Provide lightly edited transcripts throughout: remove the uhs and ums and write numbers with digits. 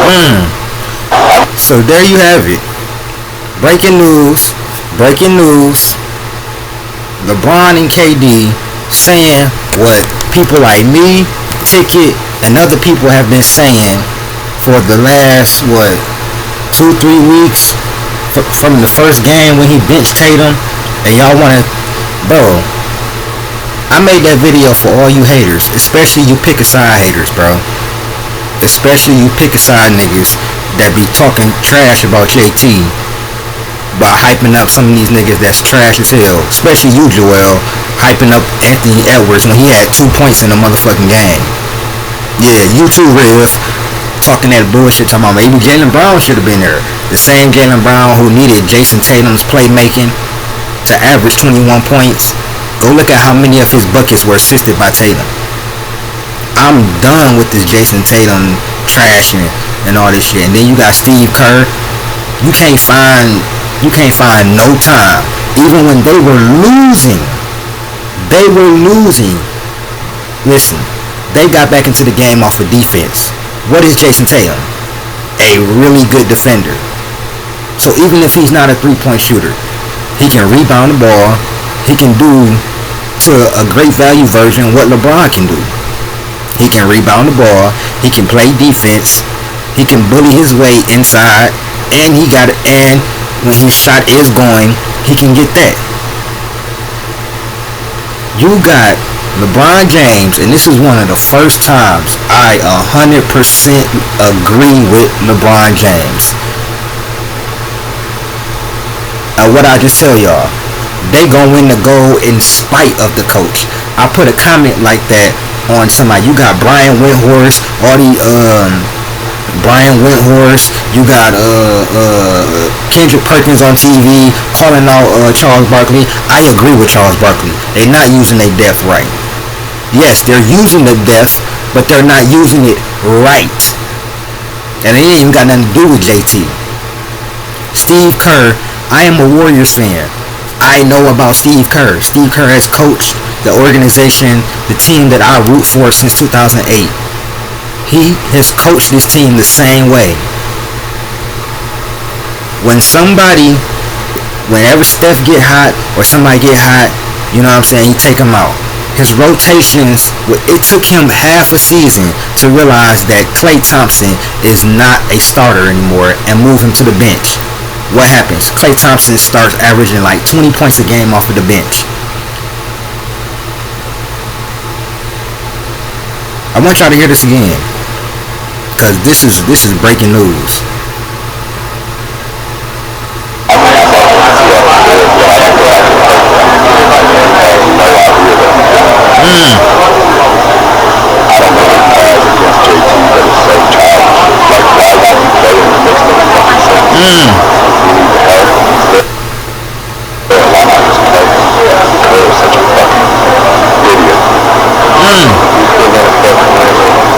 Mm. So there you have it. Breaking news. Breaking news. LeBron and KD saying what people like me, Ticket, and other people have been saying for the last, 2-3 weeks from the first game when he benched Tatum. And y'all want to, bro, I made that video for all you haters, especially you pick a side haters, bro. Especially you pick a side niggas that be talking trash about JT, by hyping up some of these niggas that's trash as hell. Especially you, Joel, hyping up Anthony Edwards when he had 2 points in the motherfucking game. Yeah, you too, Riv, talking that bullshit, talking about maybe Jaylen Brown should have been there. The same Jaylen Brown who needed Jason Tatum's playmaking to average 21 points. Go look at how many of his buckets were assisted by Tatum. I'm done with this Jason Tatum trashing and all this shit. And then you got Steve Kerr. You can't find no time. Even when they were losing. Listen, they got back into the game off of defense. What is Jason Tatum? A really good defender. So even if he's not a three-point shooter, he can rebound the ball. He can do, to a great value version, what LeBron can do. He can rebound the ball. He can play defense. He can bully his way inside. And when his shot is going, he can get that. You got LeBron James, and this is one of the first times I 100% agree with LeBron James. What I just tell y'all, they gonna win the gold in spite of the coach. I put a comment like that on somebody. You got Brian Windhorst, you got Kendrick Perkins on TV calling out Charles Barkley. I agree with Charles Barkley. They're not using their depth right. Yes, they're using the depth, but they're not using it right. And it ain't even got nothing to do with JT. Steve Kerr, I am a Warriors fan. I know about Steve Kerr. Steve Kerr has coached the organization, the team that I root for since 2008. He has coached this team the same way. Whenever Steph get hot or somebody get hot, you know what I'm saying, he take them out. His rotations, it took him half a season to realize that Klay Thompson is not a starter anymore and move him to the bench. What happens? Klay Thompson starts averaging like 20 points a game off of the bench. I want y'all to hear this again, because this is breaking news.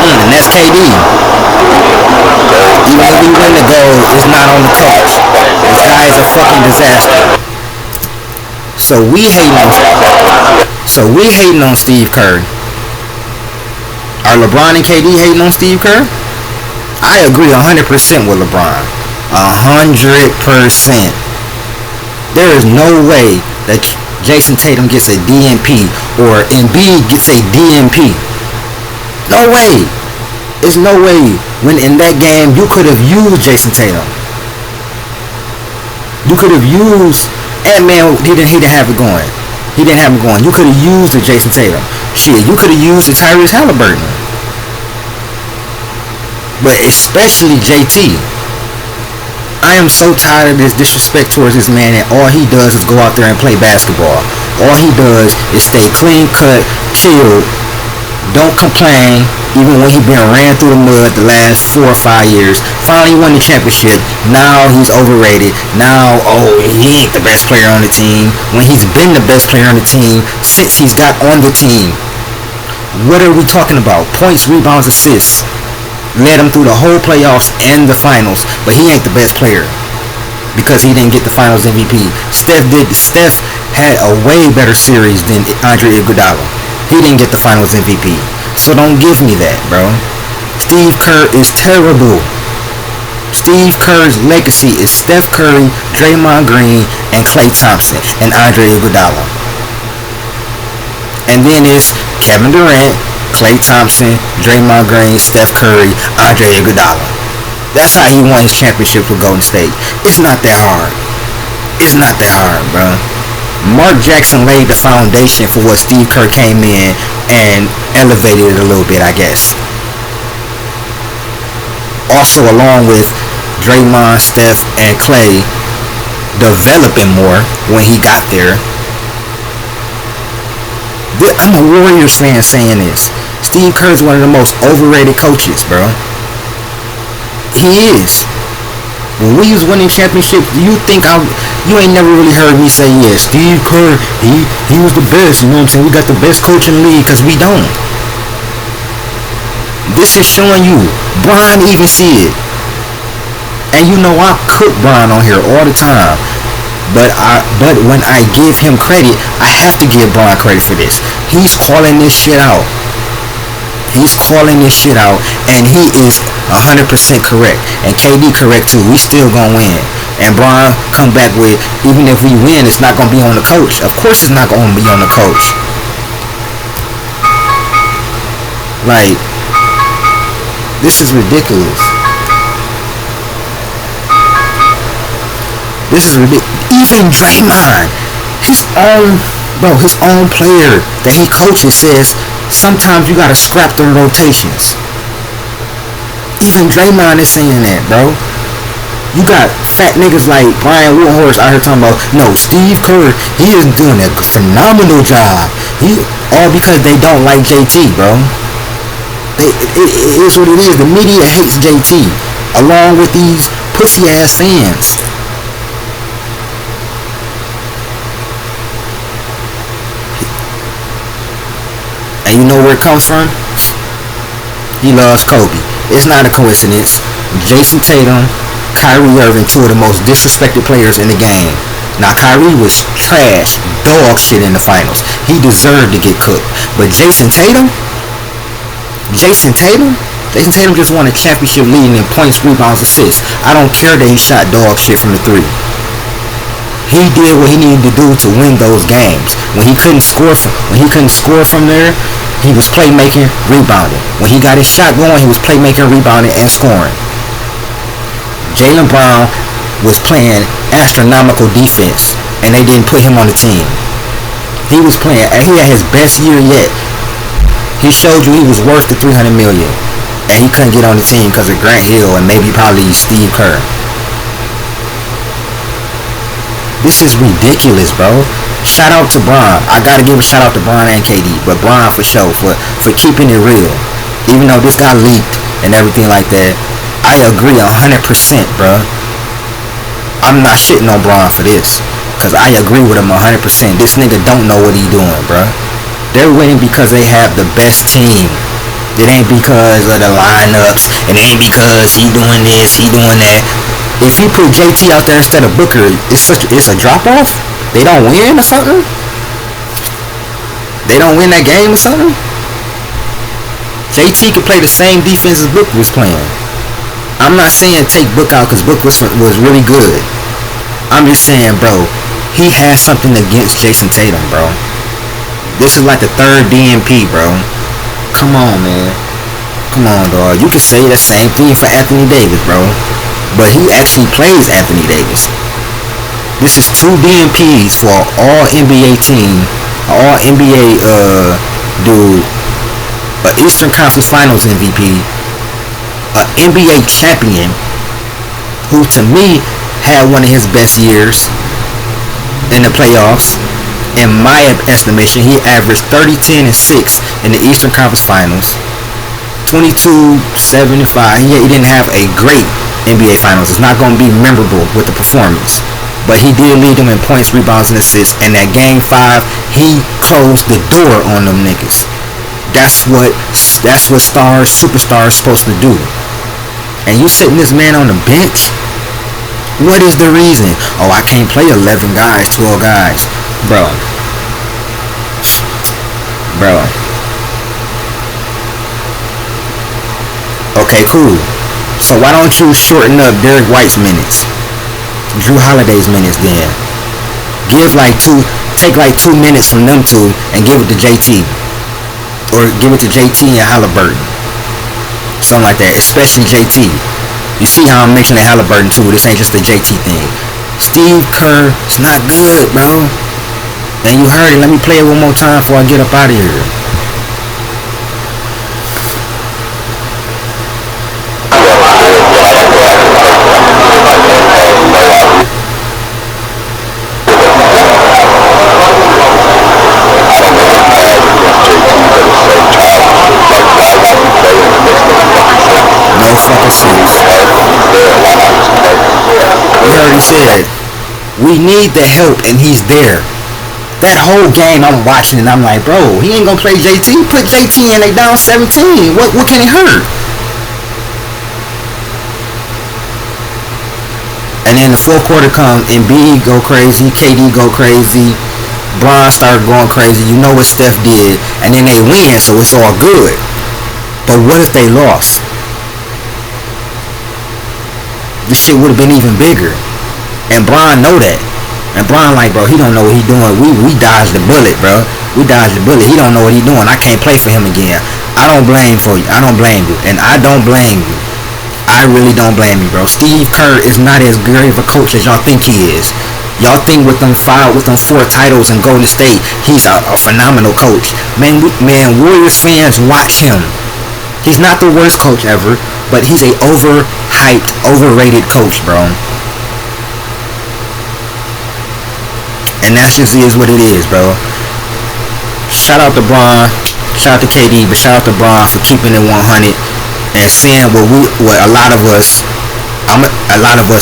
And that's KD. Even if we win the gold, it's not on the coach. The guy is a fucking disaster. So we hating on Steve Kerr. Are LeBron and KD hating on Steve Kerr? I agree 100% with LeBron. 100%. There is no way that Jason Tatum gets a DNP or Embiid gets a DNP. No way. There's no way. When in that game, you could have used Jason Tatum. You could have used Ant-Man. He didn't have it going. You could have used the Jason Tatum. Shit, you could have used the Tyrese Halliburton. But especially JT. I am so tired of this disrespect towards this man, and all he does is go out there and play basketball. All he does is stay clean cut, chilled, don't complain, even when he been ran through the mud the last 4 or 5 years. Finally won the championship. Now he's overrated. Now, he ain't the best player on the team, when he's been the best player on the team since he's got on the team. What are we talking about? Points, rebounds, assists. Led him through the whole playoffs and the finals, but he ain't the best player because he didn't get the finals MVP. Steph had a way better series than Andre Iguodala. He didn't get the finals MVP. So don't give me that, bro. Steve Kerr is terrible. Steve Kerr's legacy is Steph Curry, Draymond Green, and Klay Thompson, and Andre Iguodala. And then it's Kevin Durant, Klay Thompson, Draymond Green, Steph Curry, Andre Iguodala. That's how he won his championship with Golden State. It's not that hard. It's not that hard, bro. Mark Jackson laid the foundation for what Steve Kerr came in and elevated it a little bit, I guess. Also, along with Draymond, Steph, and Klay developing more when he got there. I'm a Warriors fan saying this. Steve Kerr is one of the most overrated coaches, bro. He is. When we was winning championships, you ain't never really heard me say, yeah, Steve Kerr, he was the best, you know what I'm saying? We got the best coach in the league, because we don't. This is showing you. Brian even see it. And you know I cook Brian on here all the time. But when I give him credit, I have to give Brian credit for this. He's calling this shit out. He's calling this shit out, and he is 100% correct. And KD correct too. We still gonna win. And Brian come back with, even if we win, it's not gonna be on the coach. Of course it's not gonna be on the coach. Like, this is ridiculous. This is ridiculous. Even Draymond, his own player that he coaches says sometimes you gotta scrap the rotations. Even Draymond is saying that, bro. You got fat niggas like Brian Woodhorse out here talking about, no, Steve Kerr, he is doing a phenomenal job. All because they don't like JT, bro. It is what it is. The media hates JT, along with these pussy ass fans. And you know where it comes from? He loves Kobe. It's not a coincidence. Jason Tatum, Kyrie Irving, two of the most disrespected players in the game. Now Kyrie was trash, dog shit in the finals. He deserved to get cooked. But Jason Tatum just won a championship leading in points, rebounds, assists. I don't care that he shot dog shit from the three. He did what he needed to do to win those games. When he couldn't score from there, he was playmaking, rebounding. When he got his shot going, he was playmaking, rebounding, and scoring. Jaylen Brown was playing astronomical defense, and they didn't put him on the team. He had his best year yet. He showed you he was worth the $300 million, and he couldn't get on the team because of Grant Hill and maybe probably Steve Kerr. This is ridiculous, bro. Shout out to Bron. I gotta give a shout out to Bron and KD, but Bron for sure for keeping it real. Even though this got leaked and everything like that, I agree 100%, bro. I'm not shitting on Bron for this, cause I agree with him 100%. This nigga don't know what he doing, bro. They're winning because they have the best team. It ain't because of the lineups. It ain't because he doing this, he doing that. If you put JT out there instead of Booker, it's a drop off. They don't win or something. They don't win that game or something. JT could play the same defense as Booker was playing. I'm not saying take Book out because Book was really good. I'm just saying, bro, he has something against Jason Tatum, bro. This is like the third DNP, bro. Come on, man. Come on, dog. You can say the same thing for Anthony Davis, bro. But he actually plays Anthony Davis. This is 2 DNPs for an all-NBA team. All-NBA dude. An Eastern Conference Finals MVP. An NBA champion. Who, to me, had one of his best years in the playoffs. In my estimation, he averaged 30, 10, and 6 in the Eastern Conference Finals. 22, 7, and 5. He didn't have a great NBA Finals. It's not going to be memorable with the performance. But he did lead them in points, rebounds, and assists. And that Game 5, he closed the door on them niggas. That's what superstars supposed to do. And you sitting this man on the bench? What is the reason? Oh, I can't play 11 guys, 12 guys. Bro. Okay, cool. So why don't you shorten up Derek White's minutes, Drew Holiday's minutes then? Take like 2 minutes from them two and give it to JT. Or give it to JT and Halliburton. Something like that, especially JT. You see how I'm mentioning Halliburton too. This ain't just a JT thing. Steve Kerr, it's not good, bro. And you heard it. Let me play it one more time before I get up out of here. No fucking sense. You heard he said, we need the help, and he's there. That whole game I'm watching and I'm like, bro, he ain't gonna play JT. Put JT in, they down 17. What can he hurt? And then the fourth quarter comes, Embiid go crazy, KD go crazy, Bron started going crazy. You know what Steph did, and then they win, so it's all good. But what if they lost? This shit would have been even bigger. And Bron know that. And Bron like, bro, he don't know what he doing. We dodged the bullet, bro. We dodged the bullet. He don't know what he doing. I can't play for him again. I don't blame for you. I don't blame you. And I don't blame you. I really don't blame you, bro. Steve Kerr is not as great of a coach as y'all think he is. Y'all think with them 4 titles in Golden State, he's a phenomenal coach. Man, Warriors fans, watch him. He's not the worst coach ever, but he's a overhyped, overrated coach, bro. And that just is what it is, bro. Shout out to Bron, shout out to KD, but shout out to Bron for keeping it 100 and saying what a lot of us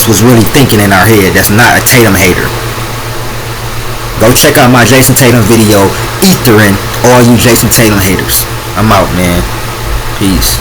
was really thinking in our head. That's not a Tatum hater. Go check out my Jason Tatum video, ethering all you Jason Tatum haters. I'm out, man. Peace.